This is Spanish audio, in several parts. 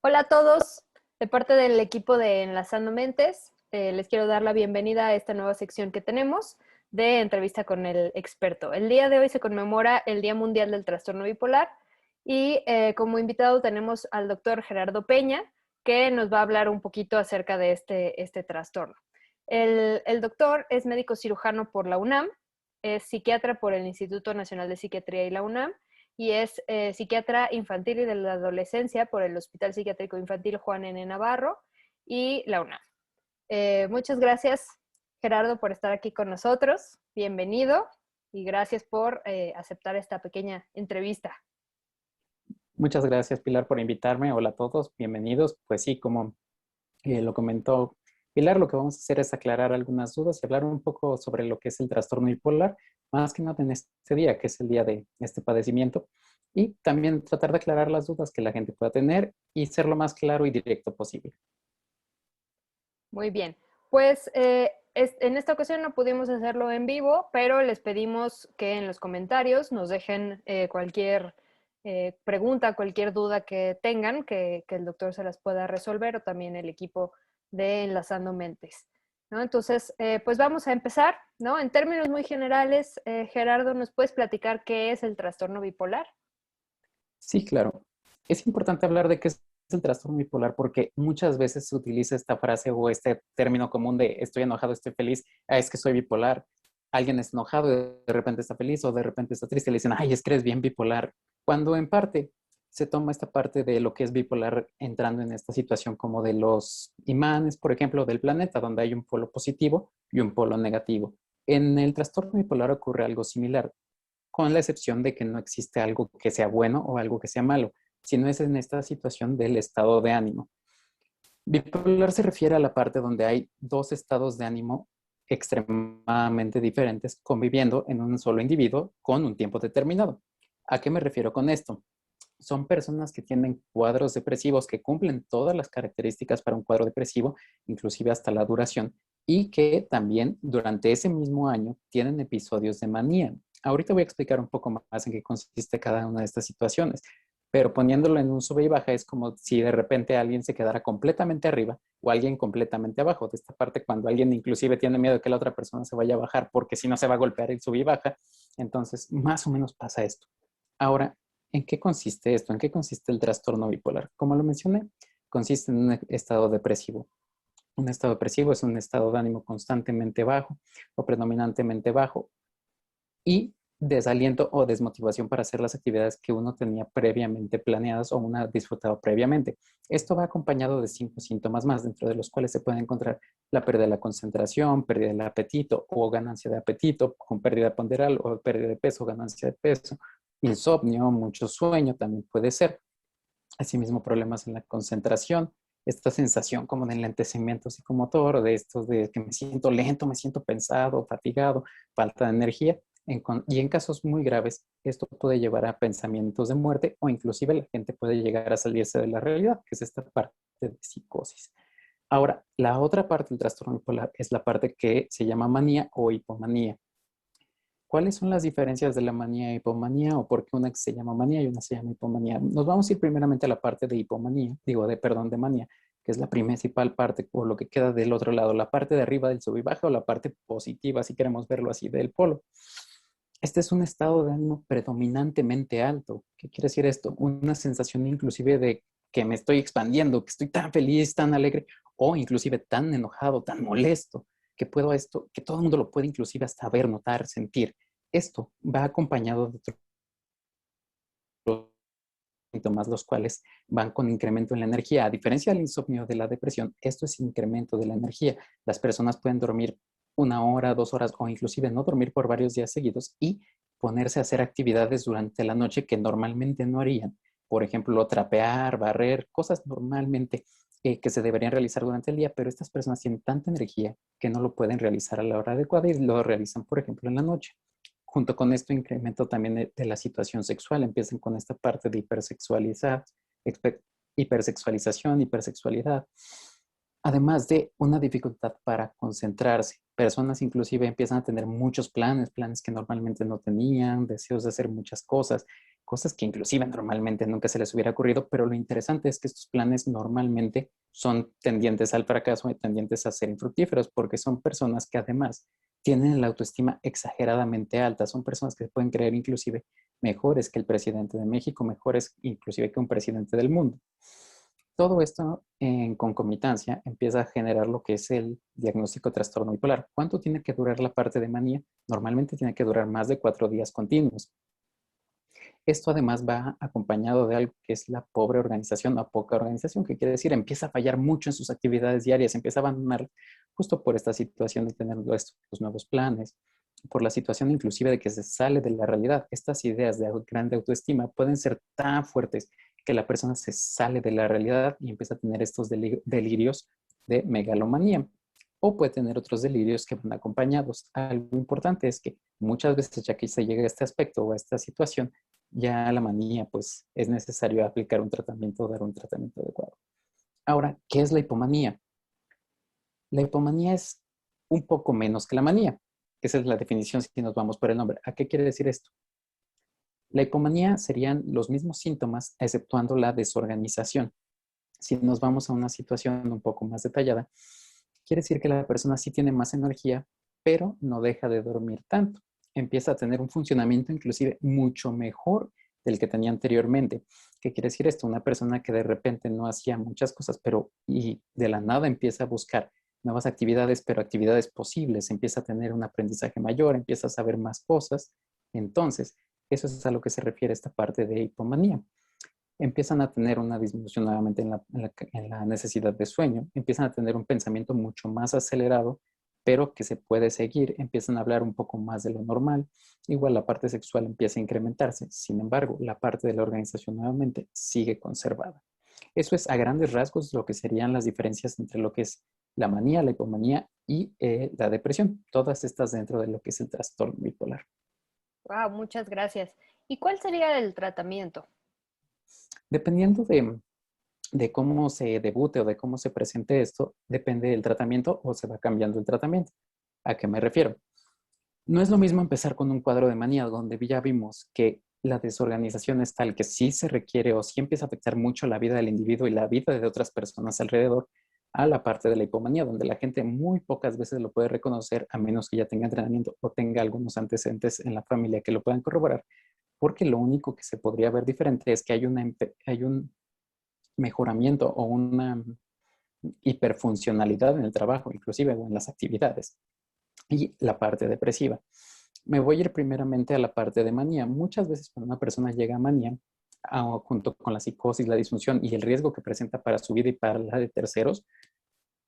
Hola a todos, de parte del equipo de Enlazando Mentes, les quiero dar la bienvenida a esta nueva sección que tenemos de entrevista con el experto. El día de hoy se conmemora el Día Mundial del Trastorno Bipolar y como invitado tenemos al doctor Gerardo Peña, que nos va a hablar un poquito acerca de este trastorno. El doctor es médico cirujano por la UNAM, es psiquiatra por el Instituto Nacional de Psiquiatría y la UNAM, y es psiquiatra infantil y de la adolescencia por el Hospital Psiquiátrico Infantil Juan N. Navarro y la UNAM. Muchas gracias, Gerardo, por estar aquí con nosotros. Bienvenido y gracias por aceptar esta pequeña entrevista. Muchas gracias, Pilar, por invitarme. Hola a todos, bienvenidos. Pues sí, como lo comentó Pilar, lo que vamos a hacer es aclarar algunas dudas y hablar un poco sobre lo que es el trastorno bipolar, más que nada en este día, que es el día de este padecimiento, y también tratar de aclarar las dudas que la gente pueda tener y ser lo más claro y directo posible. Muy bien, pues en esta ocasión no pudimos hacerlo en vivo, pero les pedimos que en los comentarios nos dejen cualquier pregunta, cualquier duda que tengan, que el doctor se las pueda resolver o también el equipo de Enlazando Mentes, ¿no? Entonces, pues vamos a empezar, ¿no? En términos muy generales, Gerardo, ¿nos puedes platicar qué es el trastorno bipolar? Sí, claro. Es importante hablar de qué es el trastorno bipolar porque muchas veces se utiliza esta frase o este término común de estoy enojado, estoy feliz, es que soy bipolar. Alguien es enojado y de repente está feliz o de repente está triste y le dicen, ay, es que eres bien bipolar. Cuando en parte se toma esta parte de lo que es bipolar entrando en esta situación como de los imanes, por ejemplo, del planeta, donde hay un polo positivo y un polo negativo. En el trastorno bipolar ocurre algo similar con la excepción de que no existe algo que sea bueno o algo que sea malo, sino es en esta situación del estado de ánimo. Bipolar se refiere a la parte donde hay dos estados de ánimo extremadamente diferentes conviviendo en un solo individuo con un tiempo determinado. ¿A qué me refiero con esto? Son personas que tienen cuadros depresivos que cumplen todas las características para un cuadro depresivo, inclusive hasta la duración, y que también durante ese mismo año tienen episodios de manía. Ahorita voy a explicar un poco más en qué consiste cada una de estas situaciones, pero poniéndolo en un sube y baja es como si de repente alguien se quedara completamente arriba o alguien completamente abajo. De esta parte, cuando alguien inclusive tiene miedo de que la otra persona se vaya a bajar porque si no se va a golpear el sube y baja, entonces más o menos pasa esto. Ahora, ¿en qué consiste esto? ¿En qué consiste el trastorno bipolar? Como lo mencioné, consiste en un estado depresivo. Un estado depresivo es un estado de ánimo constantemente bajo o predominantemente bajo y desaliento o desmotivación para hacer las actividades que uno tenía previamente planeadas o uno ha disfrutado previamente. Esto va acompañado de 5 síntomas más, dentro de los cuales se puede encontrar la pérdida de la concentración, pérdida del apetito o ganancia de apetito, con pérdida ponderal o pérdida de peso, ganancia de peso, insomnio, mucho sueño también puede ser. Asimismo, problemas en la concentración, esta sensación como de enlentecimiento psicomotor, de estos de que me siento lento, me siento pensado, fatigado, falta de energía. Y en casos muy graves, esto puede llevar a pensamientos de muerte o inclusive la gente puede llegar a salirse de la realidad, que es esta parte de psicosis. Ahora, la otra parte del trastorno bipolar es la parte que se llama manía o hipomanía. ¿Cuáles son las diferencias de la manía y hipomanía o por qué una se llama manía y una se llama hipomanía? Nos vamos a ir primeramente a la parte de hipomanía, perdón, de manía, que es la principal parte o lo que queda del otro lado, la parte de arriba del sub y baja o la parte positiva, si queremos verlo así, del polo. Este es un estado de ánimo predominantemente alto. ¿Qué quiere decir esto? Una sensación inclusive de que me estoy expandiendo, que estoy tan feliz, tan alegre o inclusive tan enojado, tan molesto, que puedo esto, que todo el mundo lo puede inclusive hasta ver, notar, sentir. Esto va acompañado de otros síntomas, los cuales van con incremento en la energía. A diferencia del insomnio de la depresión, esto es incremento de la energía. Las personas pueden dormir 1 hora, 2 horas o inclusive no dormir por varios días seguidos y ponerse a hacer actividades durante la noche que normalmente no harían. Por ejemplo, trapear, barrer, cosas normalmente que se deberían realizar durante el día, pero estas personas tienen tanta energía que no lo pueden realizar a la hora adecuada y lo realizan, por ejemplo, en la noche. Junto con esto, incremento también de la situación sexual. Empiezan con esta parte de hipersexualización, hipersexualidad. Además de una dificultad para concentrarse. Personas inclusive empiezan a tener muchos planes que normalmente no tenían, deseos de hacer muchas cosas, cosas que inclusive normalmente nunca se les hubiera ocurrido, pero lo interesante es que estos planes normalmente son tendientes al fracaso y tendientes a ser infructíferos, porque son personas que además tienen la autoestima exageradamente alta, son personas que pueden creer inclusive mejores que el presidente de México, mejores inclusive que un presidente del mundo. Todo esto en concomitancia empieza a generar lo que es el diagnóstico de trastorno bipolar. ¿Cuánto tiene que durar la parte de manía? Normalmente tiene que durar más de 4 días continuos. Esto además va acompañado de algo que es la pobre organización o poca organización, que quiere decir empieza a fallar mucho en sus actividades diarias, empieza a abandonar justo por esta situación de tener los nuevos planes, por la situación inclusive de que se sale de la realidad. Estas ideas de grande autoestima pueden ser tan fuertes que la persona se sale de la realidad y empieza a tener estos delirios de megalomanía. O puede tener otros delirios que van acompañados. Algo importante es que muchas veces, ya que se llega a este aspecto o a esta situación, ya la manía, pues es necesario aplicar un tratamiento o dar un tratamiento adecuado. Ahora, ¿qué es la hipomanía? La hipomanía es un poco menos que la manía. Esa es la definición si nos vamos por el nombre. ¿A qué quiere decir esto? La hipomanía serían los mismos síntomas, exceptuando la desorganización. Si nos vamos a una situación un poco más detallada, quiere decir que la persona sí tiene más energía, pero no deja de dormir tanto. Empieza a tener un funcionamiento inclusive mucho mejor del que tenía anteriormente. ¿Qué quiere decir esto? Una persona que de repente no hacía muchas cosas, pero y de la nada empieza a buscar nuevas actividades, pero actividades posibles, empieza a tener un aprendizaje mayor, empieza a saber más cosas. Entonces, eso es a lo que se refiere esta parte de hipomanía. Empiezan a tener una disminución nuevamente en la necesidad de sueño, empiezan a tener un pensamiento mucho más acelerado, pero que se puede seguir, empiezan a hablar un poco más de lo normal, igual la parte sexual empieza a incrementarse, sin embargo, la parte de la organización nuevamente sigue conservada. Eso es a grandes rasgos lo que serían las diferencias entre lo que es la manía, la hipomanía y la depresión, todas estas dentro de lo que es el trastorno bipolar. Wow, muchas gracias. ¿Y cuál sería el tratamiento? Dependiendo de cómo se debute o de cómo se presente esto, depende del tratamiento o se va cambiando el tratamiento. ¿A qué me refiero? No es lo mismo empezar con un cuadro de manía donde ya vimos que la desorganización es tal que sí se requiere o sí empieza a afectar mucho la vida del individuo y la vida de otras personas alrededor, a la parte de la hipomanía, donde la gente muy pocas veces lo puede reconocer a menos que ya tenga entrenamiento o tenga algunos antecedentes en la familia que lo puedan corroborar, porque lo único que se podría ver diferente es que hay un mejoramiento o una hiperfuncionalidad en el trabajo, inclusive o en las actividades. Y la parte depresiva. Me voy a ir primeramente a la parte de manía. Muchas veces cuando una persona llega a manía, junto con la psicosis, la disfunción y el riesgo que presenta para su vida y para la de terceros,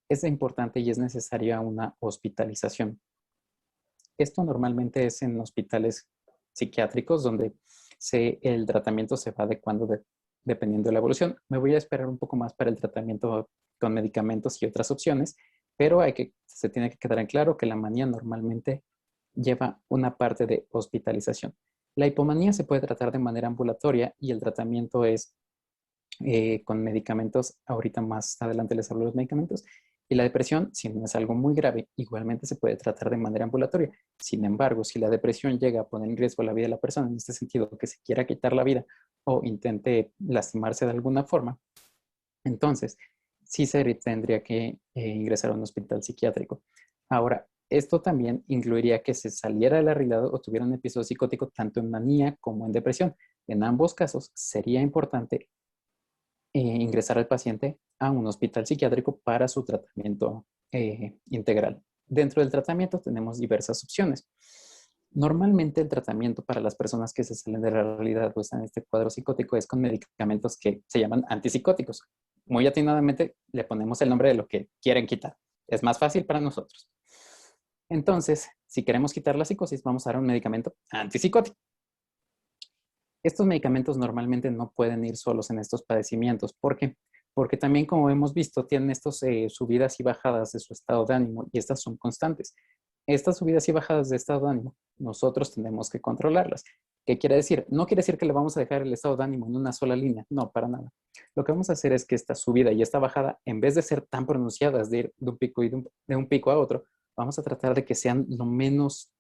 es importante y es necesaria una hospitalización. Esto normalmente es en hospitales psiquiátricos donde el tratamiento se va adecuando dependiendo de la evolución. Me voy a esperar un poco más para el tratamiento con medicamentos y otras opciones, pero se tiene que quedar en claro que la manía normalmente lleva una parte de hospitalización. La hipomanía se puede tratar de manera ambulatoria y el tratamiento es con medicamentos. Ahorita más adelante les hablo de los medicamentos. Y la depresión, si no es algo muy grave, igualmente se puede tratar de manera ambulatoria. Sin embargo, si la depresión llega a poner en riesgo la vida de la persona, en este sentido, que se quiera quitar la vida o intente lastimarse de alguna forma, entonces sí se tendría que ingresar a un hospital psiquiátrico. Ahora, esto también incluiría que se saliera de la realidad o tuviera un episodio psicótico tanto en manía como en depresión. En ambos casos sería importante ingresar al paciente a un hospital psiquiátrico para su tratamiento integral. Dentro del tratamiento tenemos diversas opciones. Normalmente el tratamiento para las personas que se salen de la realidad o están en este cuadro psicótico es con medicamentos que se llaman antipsicóticos. Muy atinadamente le ponemos el nombre de lo que quieren quitar. Es más fácil para nosotros. Entonces, si queremos quitar la psicosis, vamos a dar un medicamento antipsicótico. Estos medicamentos normalmente no pueden ir solos en estos padecimientos. ¿Por qué? Porque también, como hemos visto, tienen estos subidas y bajadas de su estado de ánimo y estas son constantes. Estas subidas y bajadas de estado de ánimo, nosotros tenemos que controlarlas. ¿Qué quiere decir? No quiere decir que le vamos a dejar el estado de ánimo en una sola línea, no, para nada. Lo que vamos a hacer es que esta subida y esta bajada, en vez de ser tan pronunciadas, de ir de un pico, de un pico a otro, vamos a tratar de que sean lo menos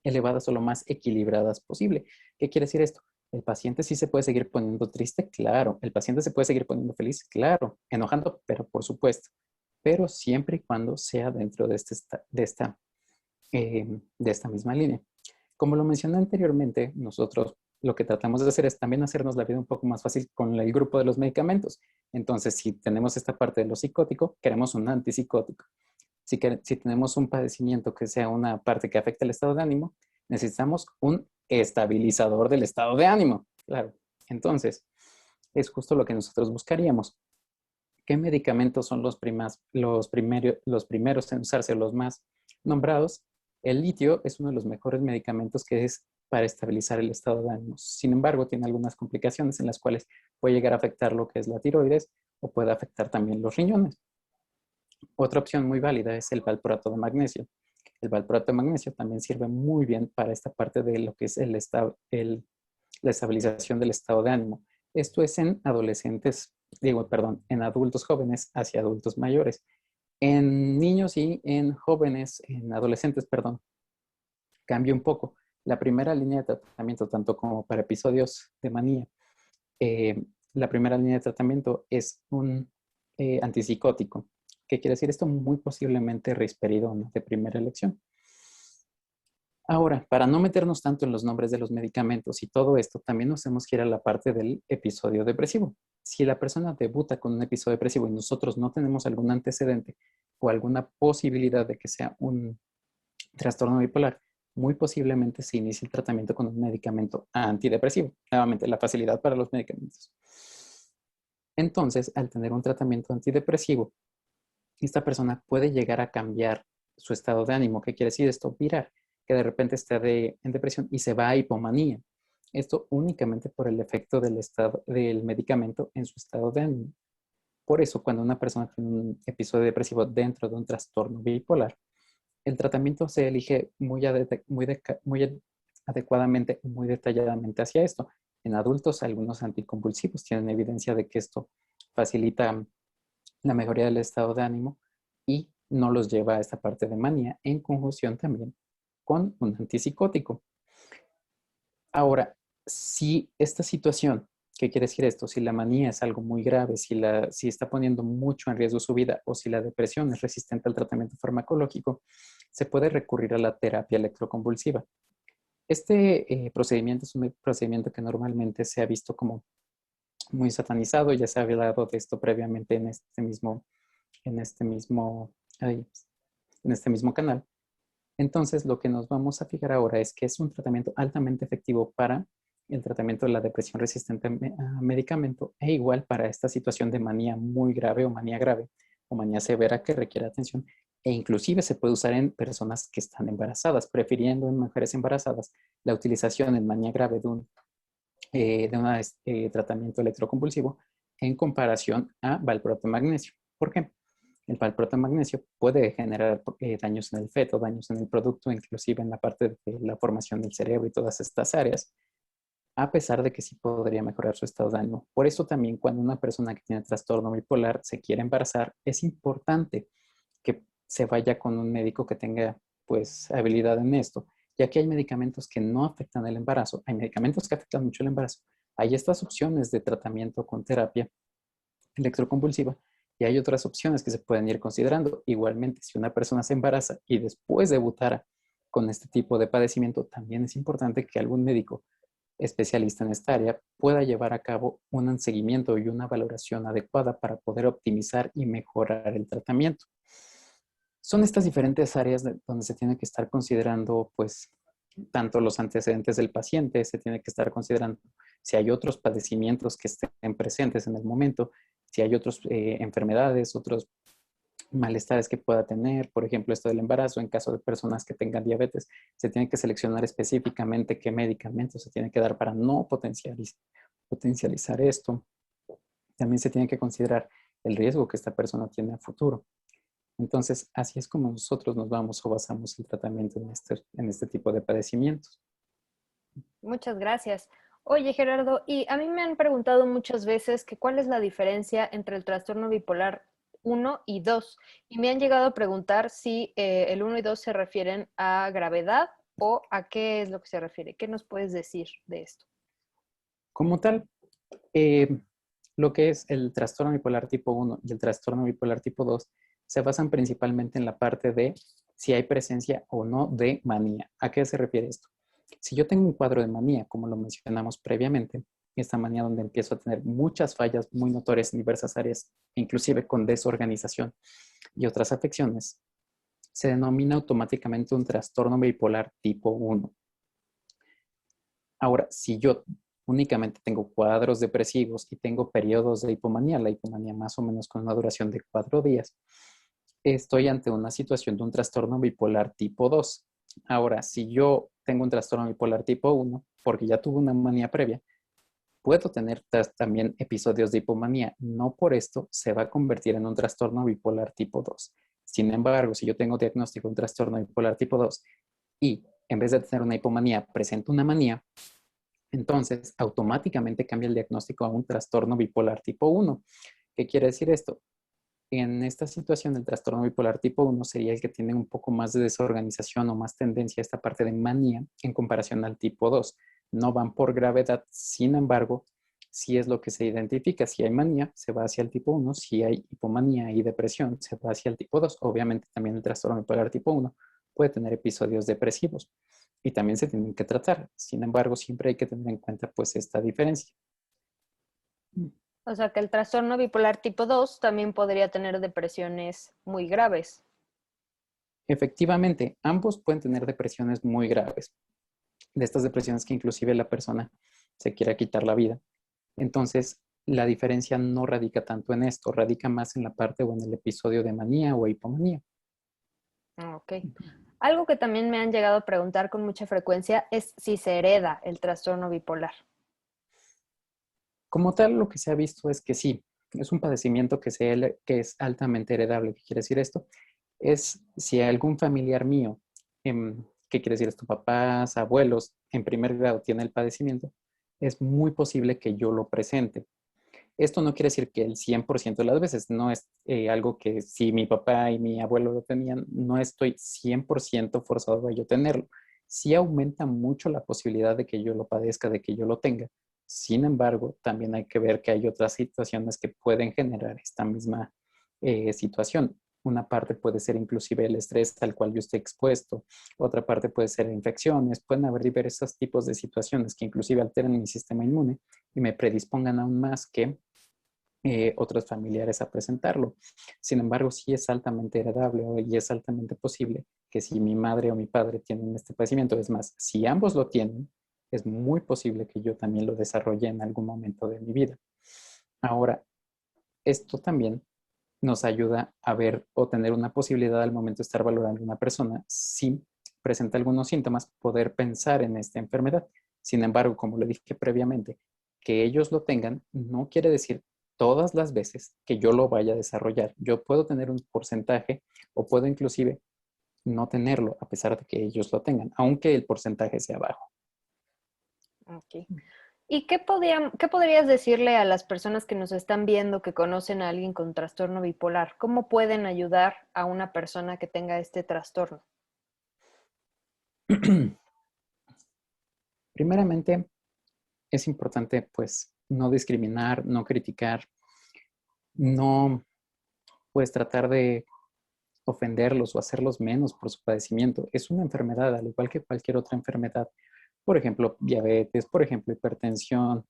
elevadas o lo más equilibradas posible. ¿Qué quiere decir esto? ¿El paciente sí se puede seguir poniendo triste? Claro. ¿El paciente se puede seguir poniendo feliz? Claro. Enojando, pero por supuesto. Pero siempre y cuando sea dentro de esta misma línea. Como lo mencioné anteriormente, nosotros lo que tratamos de hacer es también hacernos la vida un poco más fácil con el grupo de los medicamentos. Entonces, si tenemos esta parte de lo psicótico, queremos un antipsicótico. Si tenemos un padecimiento que sea una parte que afecte el estado de ánimo, necesitamos un estabilizador del estado de ánimo. Claro. Entonces, es justo lo que nosotros buscaríamos. ¿Qué medicamentos son los primeros en usarse, los más nombrados? El litio es uno de los mejores medicamentos que es para estabilizar el estado de ánimo. Sin embargo, tiene algunas complicaciones en las cuales puede llegar a afectar lo que es la tiroides o puede afectar también los riñones. Otra opción muy válida es el valproato de magnesio. El valproato de magnesio también sirve muy bien para esta parte de lo que es la estabilización del estado de ánimo. Esto es en en adultos jóvenes hacia adultos mayores. En niños y en jóvenes, en adolescentes, perdón, cambia un poco. La primera línea de tratamiento, tanto como para episodios de manía, la primera línea de tratamiento es un antipsicótico. ¿Qué quiere decir esto? Muy posiblemente risperidona de primera elección. Ahora, para no meternos tanto en los nombres de los medicamentos y todo esto, también nos tenemos que ir a la parte del episodio depresivo. Si la persona debuta con un episodio depresivo y nosotros no tenemos algún antecedente o alguna posibilidad de que sea un trastorno bipolar, muy posiblemente se inicie el tratamiento con un medicamento antidepresivo. Nuevamente, la facilidad para los medicamentos. Entonces, al tener un tratamiento antidepresivo, esta persona puede llegar a cambiar su estado de ánimo. ¿Qué quiere decir esto? Virar, que de repente está en depresión y se va a hipomanía. Esto únicamente por el efecto del medicamento en su estado de ánimo. Por eso, cuando una persona tiene un episodio depresivo dentro de un trastorno bipolar, el tratamiento se elige muy adecuadamente y muy detalladamente hacia esto. En adultos, algunos anticonvulsivos tienen evidencia de que esto facilita la mejoría del estado de ánimo y no los lleva a esta parte de manía en conjunción también con un antipsicótico. Ahora, si esta situación, ¿qué quiere decir esto? Si la manía es algo muy grave, si está poniendo mucho en riesgo su vida o si la depresión es resistente al tratamiento farmacológico, se puede recurrir a la terapia electroconvulsiva. Este procedimiento es un procedimiento que normalmente se ha visto como muy satanizado. Ya se ha hablado de esto previamente en este mismo, en este mismo canal. Entonces, lo que nos vamos a fijar ahora es que es un tratamiento altamente efectivo para el tratamiento de la depresión resistente a medicamento e igual para esta situación de manía muy grave o manía severa que requiere atención e inclusive se puede usar en personas que están embarazadas, prefiriendo en mujeres embarazadas la utilización en manía grave de un tratamiento electroconvulsivo en comparación a valproato de magnesio. ¿Por qué? El valproato de magnesio puede generar daños en el feto, daños en el producto, inclusive en la parte de la formación del cerebro y todas estas áreas, a pesar de que sí podría mejorar su estado de ánimo. Por eso también cuando una persona que tiene trastorno bipolar se quiere embarazar, es importante que se vaya con un médico que tenga pues habilidad en esto, ya que hay medicamentos que no afectan el embarazo, hay medicamentos que afectan mucho el embarazo. Hay estas opciones de tratamiento con terapia electroconvulsiva y hay otras opciones que se pueden ir considerando. Igualmente, si una persona se embaraza y después debutara con este tipo de padecimiento, también es importante que algún médico especialista en esta área pueda llevar a cabo un seguimiento y una valoración adecuada para poder optimizar y mejorar el tratamiento. Son estas diferentes áreas donde se tiene que estar considerando, pues, tanto los antecedentes del paciente, se tiene que estar considerando si hay otros padecimientos que estén presentes en el momento, si hay otras enfermedades, otros malestares que pueda tener, por ejemplo, esto del embarazo, en caso de personas que tengan diabetes, se tiene que seleccionar específicamente qué medicamentos se tiene que dar para no potencializar esto. También se tiene que considerar el riesgo que esta persona tiene a futuro. Entonces, así es como nosotros nos vamos o basamos el tratamiento en este tipo de padecimientos. Muchas gracias. Oye, Gerardo, y a mí me han preguntado muchas veces que cuál es la diferencia entre el trastorno bipolar 1 y 2, y me han llegado a preguntar si el 1 y 2 se refieren a gravedad o a qué es lo que se refiere. ¿Qué nos puedes decir de esto? Como tal, eh, lo que es el trastorno bipolar tipo 1 y el trastorno bipolar tipo 2 se basan principalmente en la parte de si hay presencia o no de manía. ¿A qué se refiere esto? Si yo tengo un cuadro de manía, como lo mencionamos previamente, esta manía donde empiezo a tener muchas fallas muy notorias en diversas áreas, inclusive con desorganización y otras afecciones, se denomina automáticamente un trastorno bipolar tipo 1. Ahora, si yo únicamente tengo cuadros depresivos y tengo periodos de hipomanía, la hipomanía más o menos con una duración de 4 días, estoy ante una situación de un trastorno bipolar tipo 2. Ahora, si yo tengo un trastorno bipolar tipo 1, porque ya tuve una manía previa, puedo tener también episodios de hipomanía. No por esto se va a convertir en un trastorno bipolar tipo 2. Sin embargo, si yo tengo diagnóstico de un trastorno bipolar tipo 2 y en vez de tener una hipomanía presento una manía, entonces automáticamente cambia el diagnóstico a un trastorno bipolar tipo 1. ¿Qué quiere decir esto? En esta situación, el trastorno bipolar tipo 1 sería el que tiene un poco más de desorganización o más tendencia a esta parte de manía en comparación al tipo 2. No van por gravedad, sin embargo, si es lo que se identifica. Si hay manía, se va hacia el tipo 1. Si hay hipomanía y depresión, se va hacia el tipo 2. Obviamente, también el trastorno bipolar tipo 1 puede tener episodios depresivos y también se tienen que tratar. Sin embargo, siempre hay que tener en cuenta pues esta diferencia. O sea, que el trastorno bipolar tipo 2 también podría tener depresiones muy graves. Efectivamente, ambos pueden tener depresiones muy graves, de estas depresiones que inclusive la persona se quiera quitar la vida. Entonces, la diferencia no radica tanto en esto, radica más en la parte o en el episodio de manía o hipomanía. Ok. Algo que también me han llegado a preguntar con mucha frecuencia es si se hereda el trastorno bipolar. Como tal, lo que se ha visto es que sí, es un padecimiento que es altamente heredable. ¿Qué quiere decir esto? Es si algún familiar mío, ¿qué quiere decir esto? Papás, abuelos, en primer grado tiene el padecimiento, es muy posible que yo lo presente. Esto no quiere decir que el 100% de las veces, no es algo que si mi papá y mi abuelo lo tenían, no estoy 100% forzado a yo tenerlo. Sí aumenta mucho la posibilidad de que yo lo padezca, de que yo lo tenga. Sin embargo, también hay que ver que hay otras situaciones que pueden generar esta misma situación. Una parte puede ser inclusive el estrés al cual yo estoy expuesto, otra parte puede ser infecciones, pueden haber diversos tipos de situaciones que inclusive alteren mi sistema inmune y me predispongan aún más que otros familiares a presentarlo. Sin embargo, sí es altamente heredable y es altamente posible que si mi madre o mi padre tienen este padecimiento, es más, si ambos lo tienen, es muy posible que yo también lo desarrolle en algún momento de mi vida. Ahora, esto también nos ayuda a ver o tener una posibilidad al momento de estar valorando a una persona si presenta algunos síntomas, poder pensar en esta enfermedad. Sin embargo, como le dije previamente, que ellos lo tengan no quiere decir todas las veces que yo lo vaya a desarrollar. Yo puedo tener un porcentaje o puedo inclusive no tenerlo a pesar de que ellos lo tengan, aunque el porcentaje sea bajo. Ok. ¿Y qué podrías decirle a las personas que nos están viendo que conocen a alguien con trastorno bipolar? ¿Cómo pueden ayudar a una persona que tenga este trastorno? Primeramente, es importante pues no discriminar, no criticar, no pues tratar de ofenderlos o hacerlos menos por su padecimiento. Es una enfermedad, al igual que cualquier otra enfermedad. Por ejemplo, diabetes, por ejemplo, hipertensión.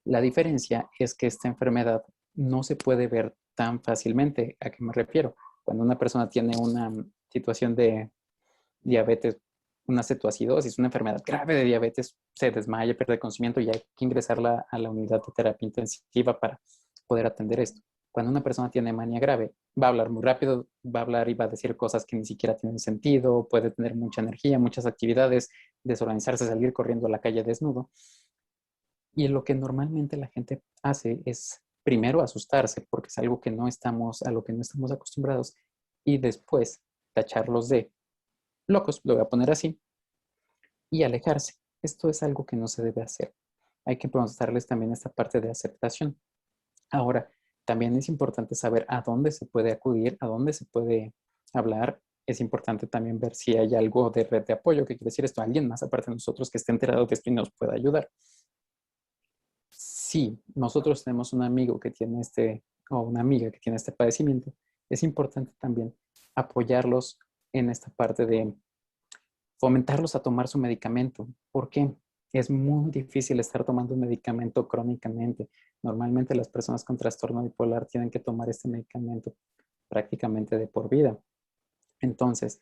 La diferencia es que esta enfermedad no se puede ver tan fácilmente. ¿A qué me refiero? Cuando una persona tiene una situación de diabetes, una cetoacidosis, una enfermedad grave de diabetes, se desmaya, pierde conocimiento y hay que ingresarla a la unidad de terapia intensiva para poder atender esto. Cuando una persona tiene manía grave, va a hablar muy rápido, va a hablar y va a decir cosas que ni siquiera tienen sentido, puede tener mucha energía, muchas actividades, desorganizarse, salir corriendo a la calle desnudo. Y lo que normalmente la gente hace es primero asustarse porque es algo que no estamos, a lo que no estamos acostumbrados y después tacharlos de locos, lo voy a poner así, y alejarse. Esto es algo que no se debe hacer. Hay que mostrarles también esta parte de aceptación. Ahora, también es importante saber a dónde se puede acudir, a dónde se puede hablar. Es importante también ver si hay algo de red de apoyo, que quiere decir esto, alguien más aparte de nosotros que esté enterado de esto y nos pueda ayudar. Si nosotros tenemos un amigo que tiene o una amiga que tiene este padecimiento, es importante también apoyarlos en esta parte de fomentarlos a tomar su medicamento. ¿Por qué? Es muy difícil estar tomando un medicamento crónicamente. Normalmente las personas con trastorno bipolar tienen que tomar este medicamento prácticamente de por vida. Entonces,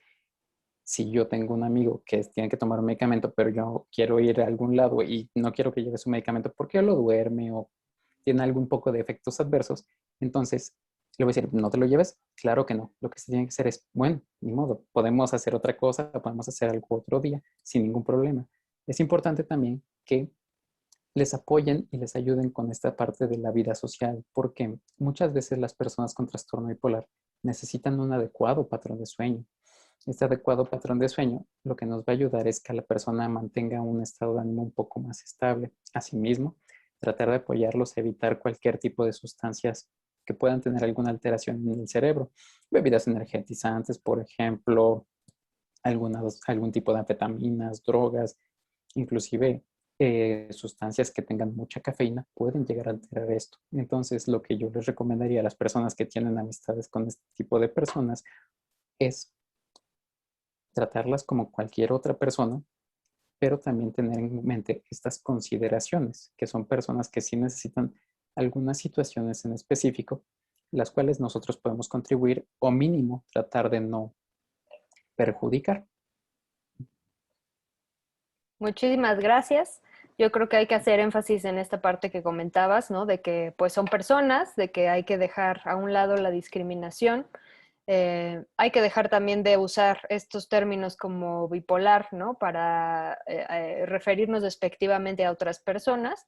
si yo tengo un amigo que tiene que tomar un medicamento, pero yo quiero ir a algún lado y no quiero que lleve su medicamento porque lo duerme o tiene algún poco de efectos adversos, entonces le voy a decir, ¿no te lo lleves? Claro que no. Lo que se tiene que hacer es, bueno, ni modo, podemos hacer otra cosa, podemos hacer algo otro día sin ningún problema. Es importante también que les apoyen y les ayuden con esta parte de la vida social, porque muchas veces las personas con trastorno bipolar necesitan un adecuado patrón de sueño. Este adecuado patrón de sueño lo que nos va a ayudar es que la persona mantenga un estado de ánimo un poco más estable. Asimismo, tratar de apoyarlos a evitar cualquier tipo de sustancias que puedan tener alguna alteración en el cerebro. Bebidas energizantes, por ejemplo, algún tipo de anfetaminas, drogas, inclusive sustancias que tengan mucha cafeína pueden llegar a alterar esto. Entonces, lo que yo les recomendaría a las personas que tienen amistades con este tipo de personas es tratarlas como cualquier otra persona, pero también tener en mente estas consideraciones, que son personas que sí necesitan algunas situaciones en específico, las cuales nosotros podemos contribuir o mínimo tratar de no perjudicar. Muchísimas gracias. Yo creo que hay que hacer énfasis en esta parte que comentabas, ¿no? De que pues son personas, de que hay que dejar a un lado la discriminación. Hay que dejar también de usar estos términos como bipolar, ¿no? Para referirnos despectivamente a otras personas,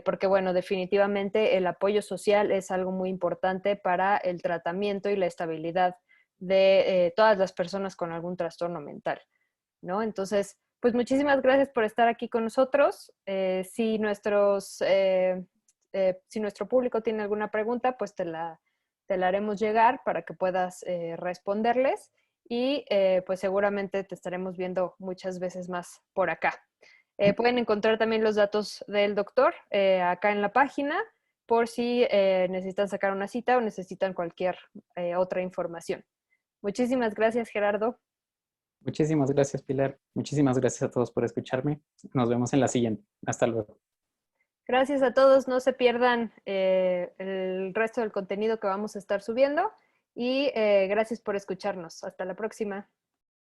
porque bueno, definitivamente el apoyo social es algo muy importante para el tratamiento y la estabilidad de todas las personas con algún trastorno mental, ¿no? Entonces, pues muchísimas gracias por estar aquí con nosotros. Si nuestro público tiene alguna pregunta, pues te la haremos llegar para que puedas responderles y pues seguramente te estaremos viendo muchas veces más por acá. Pueden encontrar también los datos del doctor acá en la página por si necesitan sacar una cita o necesitan cualquier otra información. Muchísimas gracias, Gerardo. Muchísimas gracias, Pilar. Muchísimas gracias a todos por escucharme. Nos vemos en la siguiente. Hasta luego. Gracias a todos, no se pierdan el resto del contenido que vamos a estar subiendo y gracias por escucharnos. Hasta la próxima.